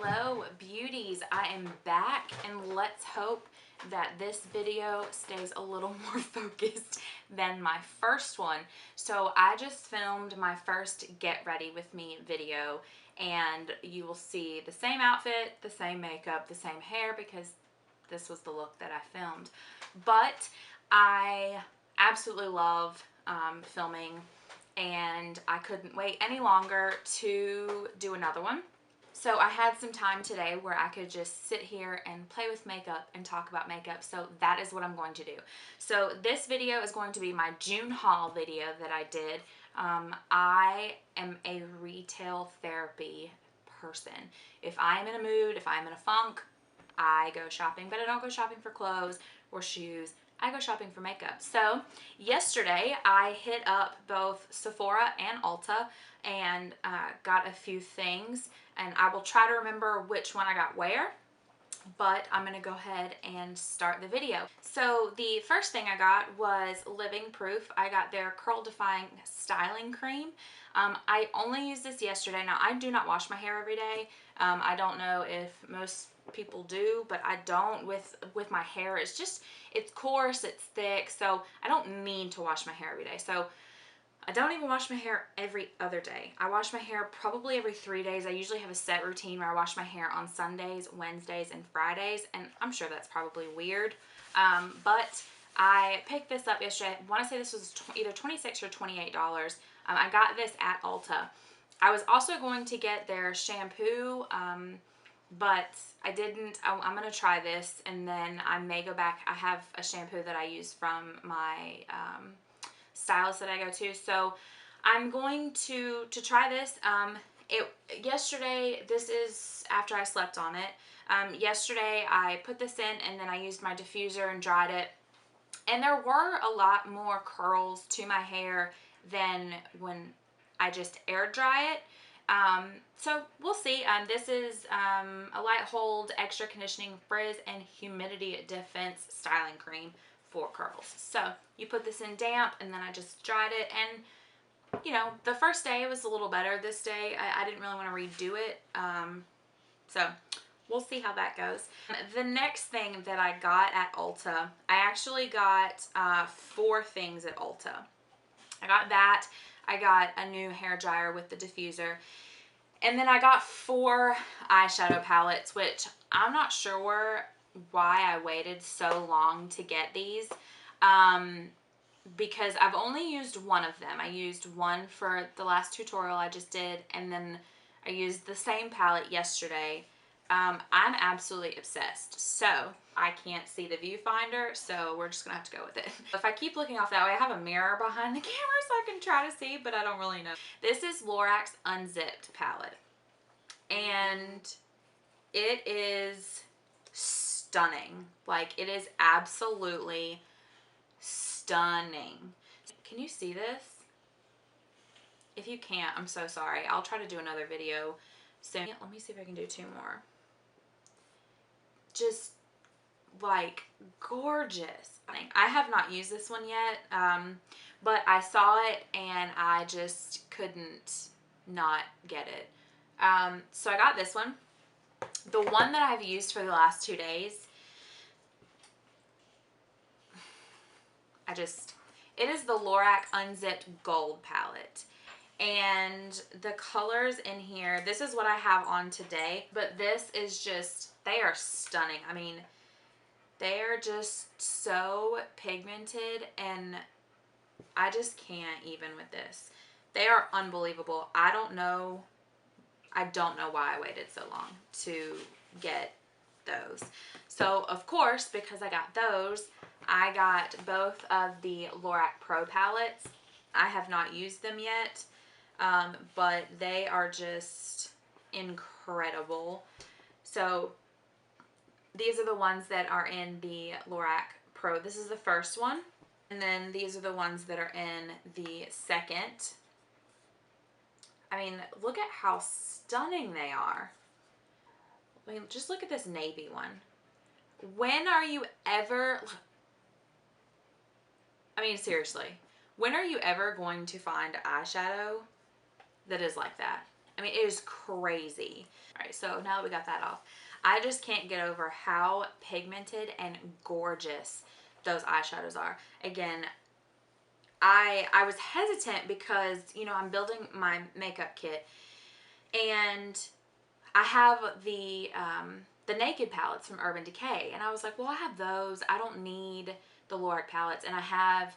Hello beauties, I am back and let's hope that this video stays a little more focused than my first one. So I just filmed my first get ready with me video and you will see the same outfit, the same makeup, the same hair because this was the look that I filmed. But I absolutely love filming and I couldn't wait any longer to do another one. So I had some time today where I could just sit here and play with makeup and talk about makeup. So that is what I'm going to do. So this video is going to be my June haul video that I did. I am a retail therapy person. If I am in a mood, if I'm in a funk, I go shopping, but I don't go shopping for clothes or shoes. I go shopping for makeup. So yesterday I hit up both Sephora and Ulta and got a few things, and I will try to remember which one I got where, but I'm gonna go ahead and start the video. So the first thing I got was Living Proof. I got their Curl Defying Styling Cream. I only used this yesterday. Now I do not wash my hair every day. I don't know if most people do, but I don't with my hair. It's just, it's coarse, it's thick, so I don't need to wash my hair every day. So I don't even wash my hair every other day. I wash my hair probably every 3 days. I usually have a set routine where I wash my hair on Sundays, Wednesdays, and Fridays, and I'm sure that's probably weird. But I picked this up yesterday. I want to say this was either $26 or $28. I got this at Ulta. I was also going to get their shampoo, but I didn't. I'm going to try this, and then I may go back. I have a shampoo that I use from my stylist that I go to, so I'm going to try this. Yesterday, this is after I slept on it. Yesterday I put this in and then I used my diffuser and dried it, and there were a lot more curls to my hair than when I just air dry it. So we'll see. This is a light hold extra conditioning frizz and humidity defense styling cream for curls. So you put this in damp, and then I just dried it, and you know, the first day it was a little better. This day I didn't really want to redo it, so we'll see how that goes. The next thing that I got at Ulta, I actually got 4 things at Ulta. I got that, I got a new hair dryer with the diffuser, and then I got 4 eyeshadow palettes, which I'm not sure why I waited so long to get these, because I've only used one of them. I used one for the last tutorial I just did, and then I used the same palette yesterday. I'm absolutely obsessed. So I can't see the viewfinder, so we're just gonna have to go with it. If I keep looking off that way, I have a mirror behind the camera so I can try to see, but I don't really know. This is Lorax Unzipped palette, and it is stunning. Like, it is absolutely stunning. Can you see this? If you can't, I'm so sorry. I'll try to do another video soon. Let me see if I can do 2 more. Just like gorgeous. I have not used this one yet, but I saw it and I just couldn't not get it. So I got this one. The one that I've used for the last 2 days, it is the Lorax Unzipped Gold palette. And the colors in here, this is what I have on today, but this is just, they are stunning. I mean, they are just so pigmented, and I just can't even with this. They are unbelievable. I don't know why I waited so long to get those. So of course, because I got those, I got both of the Lorac Pro palettes. I have not used them yet, but they are just incredible. So these are the ones that are in the Lorac Pro. This is the first one, and then these are the ones that are in the second. I mean, look at how stunning they are. I mean, just look at this navy one. When are you ever, I mean, seriously, when are you ever going to find eyeshadow that is like that? I mean, it is crazy. All right, so now that we got that off, I just can't get over how pigmented and gorgeous those eyeshadows are. Again, I was hesitant because, you know, I'm building my makeup kit, and I have the Naked palettes from Urban Decay, and I was like, well, I have those. I don't need the Lorac palettes, and I have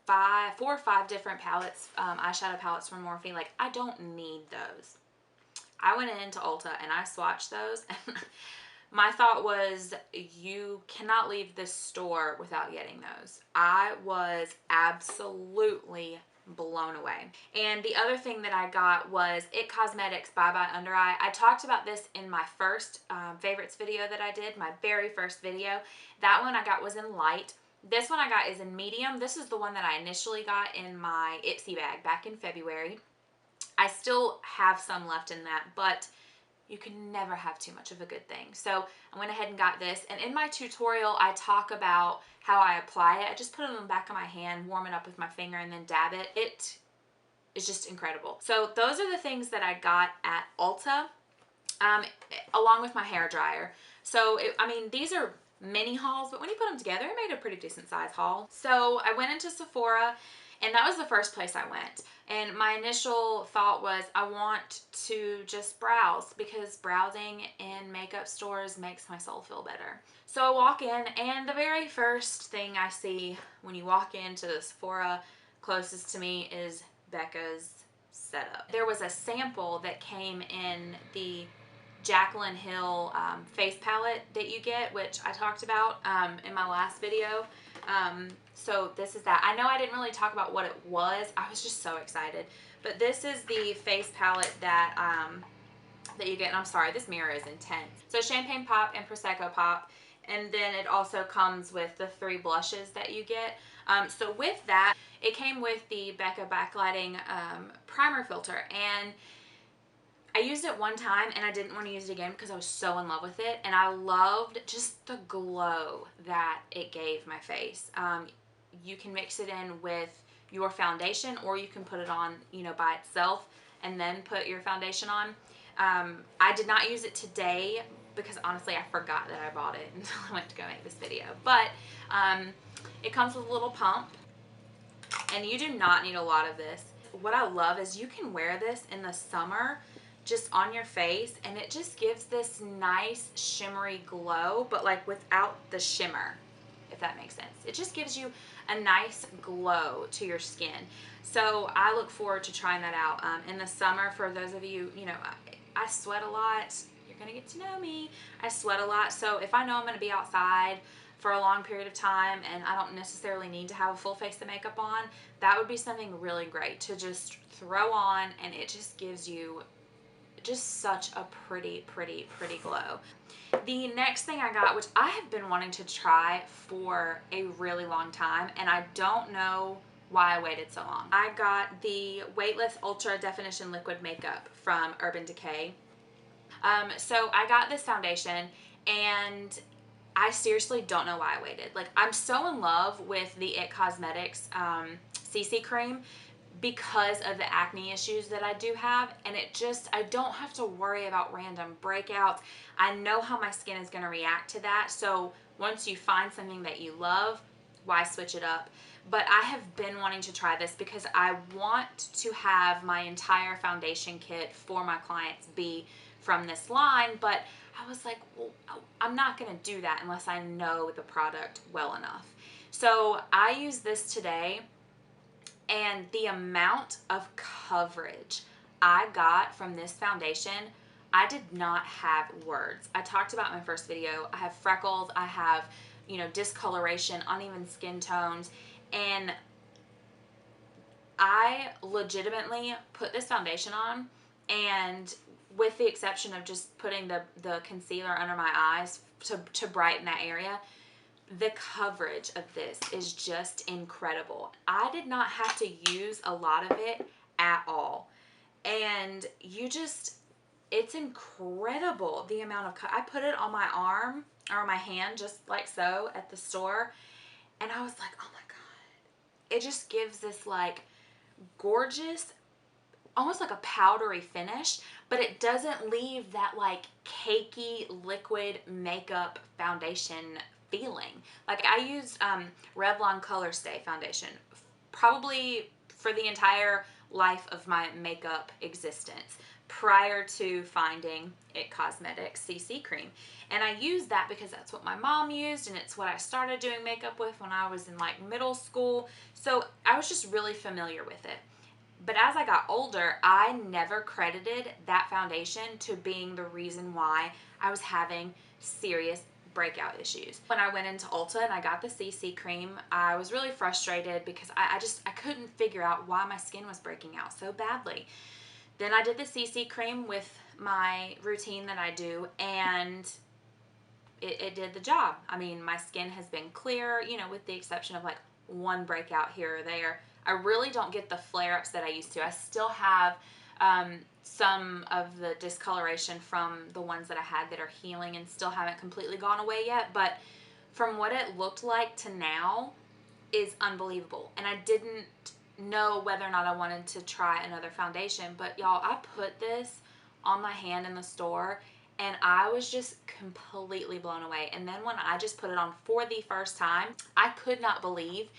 4 or 5 different palettes, eyeshadow palettes from Morphe. Like, I don't need those. I went into Ulta and I swatched those, and my thought was, you cannot leave this store without getting those. I was absolutely blown away. And the other thing that I got was It Cosmetics Bye Bye Under Eye. I talked about this in my first favorites video that I did, my very first video. That one I got was in light. This one I got is in medium. This is the one that I initially got in my Ipsy bag back in February. I still have some left in that, but you can never have too much of a good thing. So I went ahead and got this, and in my tutorial I talk about how I apply it. I just put it on the back of my hand, warm it up with my finger, and then dab it. It is just incredible. So those are the things that I got at Ulta, along with my hair dryer. So I mean, these are mini hauls, but when you put them together, it made a pretty decent size haul. So I went into Sephora, and that was the first place I went. And my initial thought was, I want to just browse, because browsing in makeup stores makes my soul feel better. So I walk in, and the very first thing I see when you walk into the Sephora closest to me is Becca's setup. There was a sample that came in the Jaclyn Hill face palette that you get, which I talked about in my last video. So this is that. I know I didn't really talk about what it was. I was just so excited. But this is the face palette that that you get. And I'm sorry, this mirror is intense. So Champagne Pop and Prosecco Pop. And then it also comes with the 3 blushes that you get. So with that, it came with the Becca Backlighting Primer Filter. And I used it one time and I didn't want to use it again because I was so in love with it, and I loved just the glow that it gave my face. You can mix it in with your foundation, or you can put it on, you know, by itself and then put your foundation on. I did not use it today because honestly I forgot that I bought it until I went to go make this video. But it comes with a little pump, and you do not need a lot of this. What I love is you can wear this in the summer just on your face, and it just gives this nice shimmery glow, but like without the shimmer, if that makes sense. It just gives you a nice glow to your skin. So I look forward to trying that out in the summer. For those of you, you know, I sweat a lot. You're gonna get to know me. I sweat a lot, so if I know I'm gonna be outside for a long period of time and I don't necessarily need to have a full face of makeup on, that would be something really great to just throw on, and it just gives you just such a pretty glow. The next thing I got, which I have been wanting to try for a really long time, and I don't know why I waited so long. I got the Weightless Ultra Definition Liquid Makeup from Urban Decay. So I got this foundation, and I seriously don't know why I waited. Like, I'm so in love with the It Cosmetics CC cream because of the acne issues that I do have, and I don't have to worry about random breakouts. I know how my skin is going to react to that, so once you find something that you love, why switch it up? But I have been wanting to try this because I want to have my entire foundation kit for my clients be from this line, but I was like, well, I'm not going to do that unless I know the product well enough. So I used this today, and the amount of coverage I got from this foundation, I did not have words. I talked about in my first video, I have freckles, I have, you know, discoloration, uneven skin tones, and I legitimately put this foundation on, and with the exception of just putting the concealer under my eyes to brighten that area, the coverage of this is just incredible. I did not have to use a lot of it at all. And it's incredible the amount of I put it on my arm or my hand just like so at the store, and I was like, oh my God. It just gives this like gorgeous almost like a powdery finish, but it doesn't leave that like cakey liquid makeup foundation feeling. Like I used Revlon Color Stay foundation probably for the entire life of my makeup existence prior to finding It Cosmetics CC cream. And I used that because that's what my mom used, and it's what I started doing makeup with when I was in like middle school. So I was just really familiar with it. But as I got older, I never credited that foundation to being the reason why I was having serious breakout issues. When I went into Ulta and I got the CC cream, I was really frustrated because I couldn't figure out why my skin was breaking out so badly. Then I did the CC cream with my routine that I do, and it did the job. I mean, my skin has been clear, you know, with the exception of like one breakout here or there. I really don't get the flare-ups that I used to. I still have some of the discoloration from the ones that I had that are healing and still haven't completely gone away yet, but from what it looked like to now is unbelievable. And I didn't know whether or not I wanted to try another foundation, but y'all, I put this on my hand in the store and I was just completely blown away. And then when I just put it on for the first time, I could not believe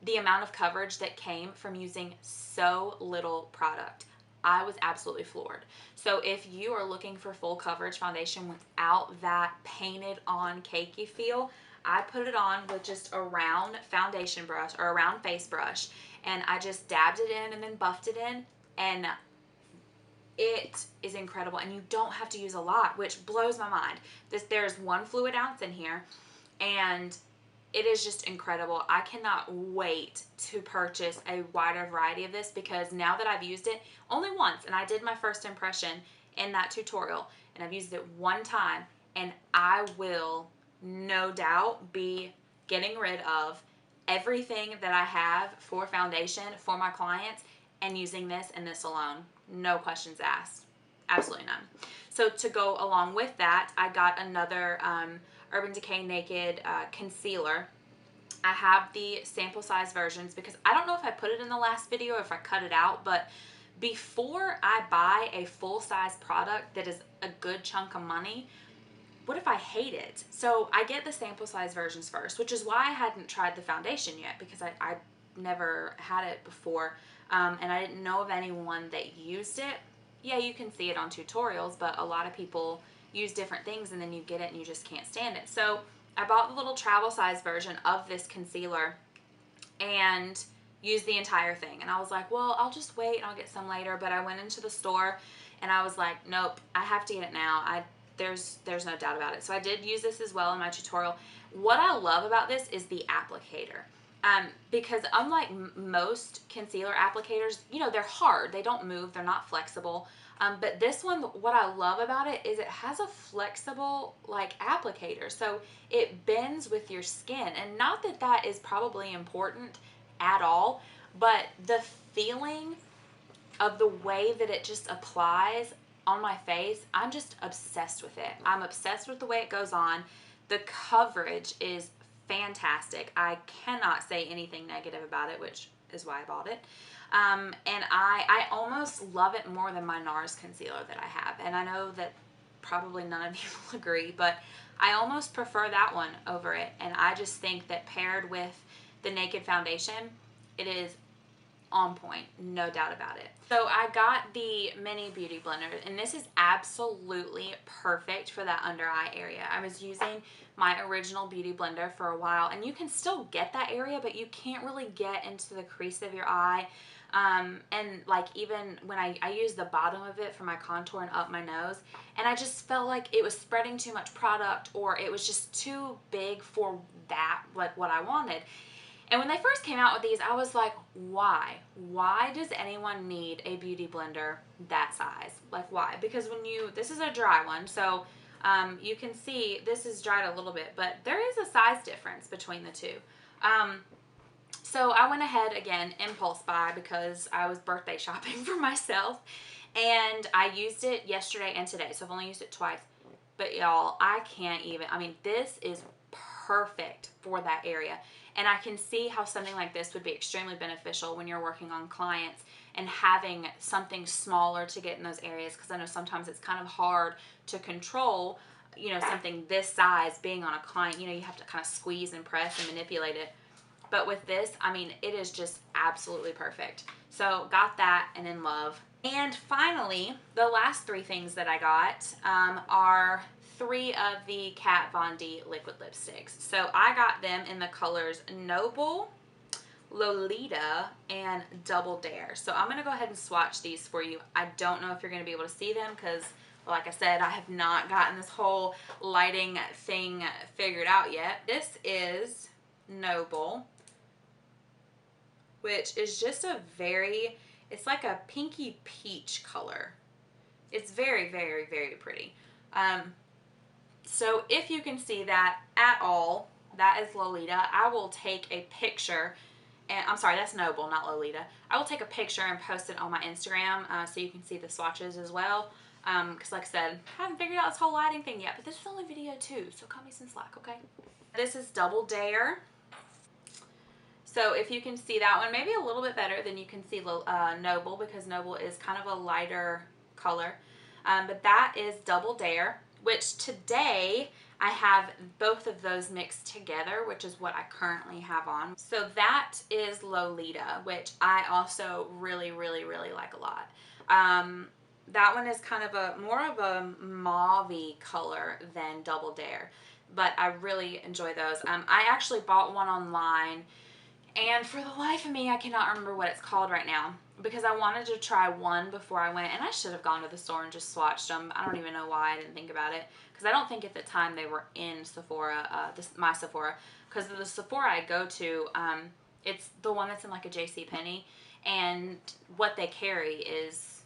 the amount of coverage that came from using so little product. I was absolutely floored. So if you are looking for full coverage foundation without that painted on cakey feel, I put it on with just a round foundation brush or a round face brush, and I just dabbed it in and then buffed it in, and it is incredible. And you don't have to use a lot, which blows my mind. There's 1 fluid ounce in here, and it is just incredible. I cannot wait to purchase a wider variety of this, because now that I've used it only once, and I did my first impression in that tutorial, and I've used it one time, and I will no doubt be getting rid of everything that I have for foundation for my clients and using this and this alone. No questions asked. Absolutely none. So to go along with that, I got another Urban Decay Naked concealer. I have the sample size versions because I don't know if I put it in the last video or if I cut it out, but before I buy a full-size product that is a good chunk of money, what if I hate it? So I get the sample size versions first, which is why I hadn't tried the foundation yet, because I never had it before, and I didn't know of anyone that used it. Yeah, you can see it on tutorials, but a lot of people use different things and then you get it and you just can't stand it. So I bought the little travel size version of this concealer and used the entire thing. And I was like, well, I'll just wait and I'll get some later. But I went into the store and I was like, nope, I have to get it now. There's no doubt about it. So I did use this as well in my tutorial. What I love about this is the applicator. Because unlike most concealer applicators, you know, they're hard. They don't move. They're not flexible. But this one, what I love about it is it has a flexible like applicator. So it bends with your skin. And not that that is probably important at all, but the feeling of the way that it just applies on my face, I'm just obsessed with it. I'm obsessed with the way it goes on. The coverage is fantastic. I cannot say anything negative about it, which is why I bought it. And I almost love it more than my NARS concealer that I have. And I know that probably none of you will agree, but I almost prefer that one over it. And I just think that paired with the Naked foundation, it is on point, no doubt about it. So I got the mini beauty blender, and this is absolutely perfect for that under eye area. I was using my original beauty blender for a while, and you can still get that area, but you can't really get into the crease of your eye. And like even when I used the bottom of it for my contour and up my nose, and I just felt like it was spreading too much product, or it was just too big for that, like what I wanted. And when they first came out with these, I was like, why? Why does anyone need a beauty blender that size? Like, why? Because this is a dry one, so you can see this is dried a little bit, but there is a size difference between the two. So I went ahead, again, impulse buy, because I was birthday shopping for myself, and I used it yesterday and today, so I've only used it twice. But y'all, I can't even, I mean, this is perfect for that area. And I can see how something like this would be extremely beneficial when you're working on clients and having something smaller to get in those areas, because I know sometimes it's kind of hard to control, you know, something this size being on a client. You know, you have to kind of squeeze and press and manipulate it. But with this, I mean, it is just absolutely perfect. So got that and in love. And finally, the last three things that I got are three of the Kat Von D liquid lipsticks. So I got them in the colors Noble, Lolita, and Double Dare. So I'm going to go ahead and swatch these for you. I don't know if you're going to be able to see them because, like I said, I have not gotten this whole lighting thing figured out yet. This is Noble, which is just a very, it's like a pinky peach color. It's very, very, very pretty. So if you can see that at all, that is Lolita. I will take a picture, and I'm sorry, that's Noble, not Lolita. I will take a picture and post it on my Instagram so you can see the swatches as well. Because like I said, I haven't figured out this whole lighting thing yet, but this is only video 2, so cut me some slack, okay? This is Double Dare. So if you can see that one, maybe a little bit better than you can see Noble, because Noble is kind of a lighter color. But that is Double Dare, which today I have both of those mixed together, which is what I currently have on. So that is Lolita, which I also really, really, really like a lot. That one is kind of a more of a mauve-y color than Double Dare, but I really enjoy those. I actually bought one online, and for the life of me, I cannot remember what it's called right now, because I wanted to try one before I went, and I should have gone to the store and just swatched them. I don't even know why I didn't think about it, because I don't think at the time they were in Sephora, my Sephora, because the Sephora I go to, it's the one that's in like a JCPenney, and what they carry is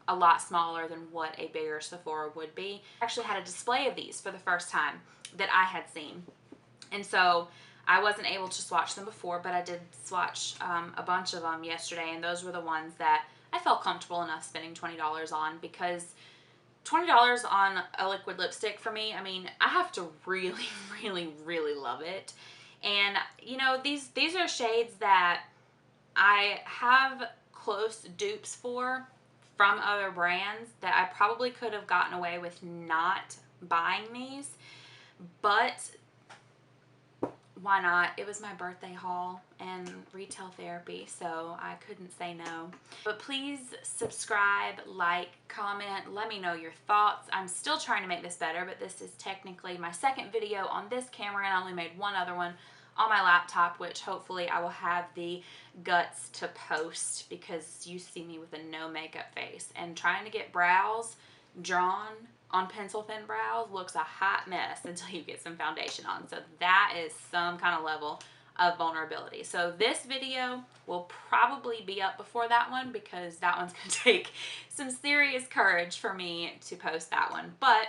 a lot smaller than what a bigger Sephora would be. I actually had a display of these for the first time that I had seen, and so I wasn't able to swatch them before, but I did swatch a bunch of them yesterday, and those were the ones that I felt comfortable enough spending $20 on, because $20 on a liquid lipstick for me, I mean, I have to really, really, really love it. And, you know, these are shades that I have close dupes for from other brands that I probably could have gotten away with not buying these, but why not? It was my birthday haul and retail therapy, so I couldn't say no. But please subscribe, like, comment, let me know your thoughts. I'm still trying to make this better, but this is technically my second video on this camera, and I only made one other one on my laptop, which hopefully I will have the guts to post, because you see me with a no makeup face, and trying to get brows drawn on pencil thin brows looks a hot mess until you get some foundation on. So that is some kind of level of vulnerability. So this video will probably be up before that one, because that one's going to take some serious courage for me to post that one. But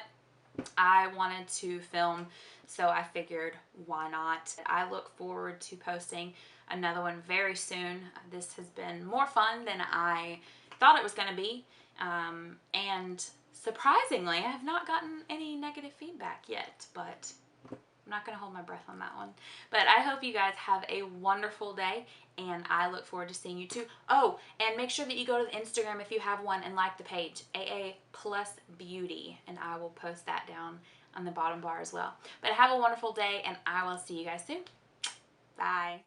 I wanted to film, so I figured why not. I look forward to posting another one very soon. This has been more fun than I thought it was going to be. And surprisingly, I have not gotten any negative feedback yet, but I'm not going to hold my breath on that one. But I hope you guys have a wonderful day, and I look forward to seeing you too. Oh, and make sure that you go to the Instagram if you have one and like the page, aa.plus.beauty, and I will post that down on the bottom bar as well. But have a wonderful day, and I will see you guys soon. Bye.